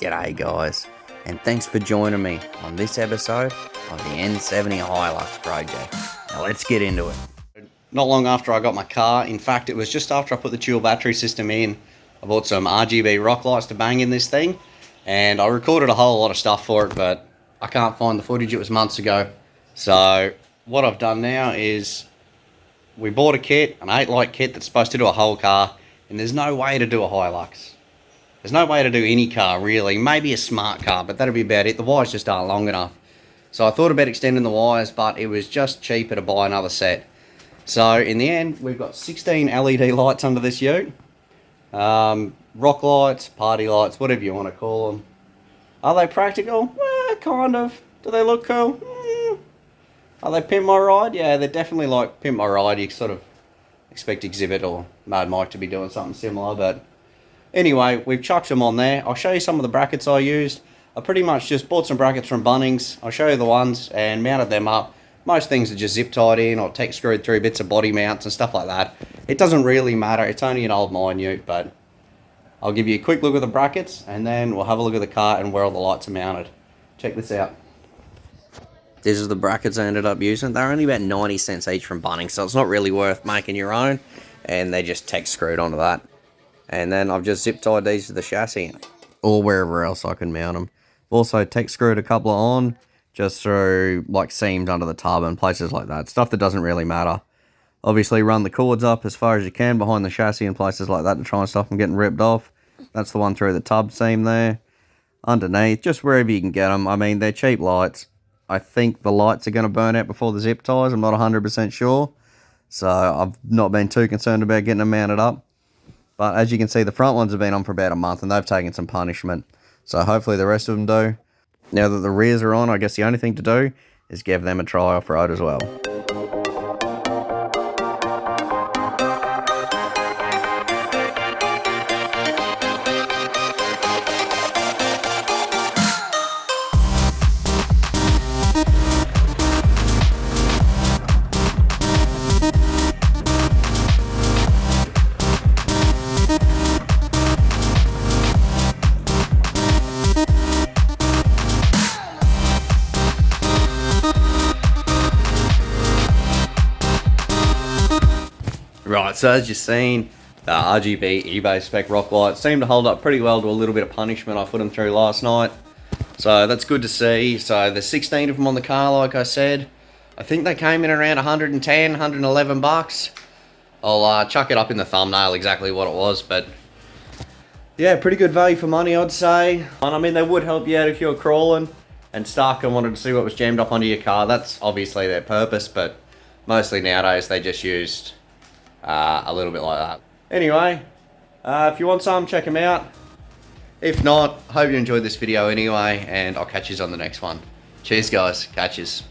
G'day guys, and thanks for joining me on this episode of the N70 Hilux project. Now let's get into it. Not long after I got my car, in fact it was just after I put the dual battery system in, I bought some RGB RockLights to bang in this thing, and I recorded a whole lot of stuff for it, but I can't find the footage. It was months ago. So what I've done now is we bought a kit, an 8-light kit that's supposed to do a whole car, and there's no way to do a Hilux. There's no way to do any car, really. Maybe a smart car, but that'll be about it. The wires just aren't long enough. So I thought about extending the wires, but it was just cheaper to buy another set. So in the end, we've got 16 LED lights under this ute. Rock lights, party lights, whatever you want to call them. Are they practical? Kind of. Do they look cool? Are they Pimp My Ride? Yeah, they're definitely like Pimp My Ride. You sort of expect Exhibit or Mad Mike to be doing something similar, but anyway, we've chucked them on there. I'll show you some of the brackets I used. I pretty much just bought some brackets from Bunnings. I'll show you the ones and mounted them up. Most things are just zip tied in or tech screwed through bits of body mounts and stuff like that. It doesn't really matter. It's only an old Mine Ute, but I'll give you a quick look at the brackets and then we'll have a look at the car and where all the lights are mounted. Check this out. These are the brackets I ended up using. They're only about 90 cents each from Bunnings, so it's not really worth making your own. And they just tech screwed onto that. And then I've just zip tied these to the chassis or wherever else I can mount them. Also tech screwed a couple on just through like seams under the tub and places like that. Stuff that doesn't really matter. Obviously run the cords up as far as you can behind the chassis and places like that to try and stop them getting ripped off. That's the one through the tub seam there. Underneath, just wherever you can get them. I mean, they're cheap lights. I think the lights are going to burn out before the zip ties. I'm not 100% sure. So I've not been too concerned about getting them mounted up. But as you can see, the front ones have been on for about a month and they've taken some punishment. So hopefully the rest of them do. Now that the rears are on, I guess the only thing to do is give them a try off-road as well. Right, so as you've seen, the RGB eBay spec rock lights seem to hold up pretty well to a little bit of punishment I put them through last night. So that's good to see. So there's 16 of them on the car, like I said. I think they came in around 110, 111 bucks. I'll chuck it up in the thumbnail exactly what it was, but yeah, pretty good value for money, I'd say. And I mean, they would help you out if you were crawling and stuck and wanted to see what was jammed up onto your car. That's obviously their purpose, but mostly nowadays they just used a little bit like that. Anyway, if you want some, check them out. If not, hope you enjoyed this video anyway, and I'll catch you on the next one. Cheers guys, catch yous.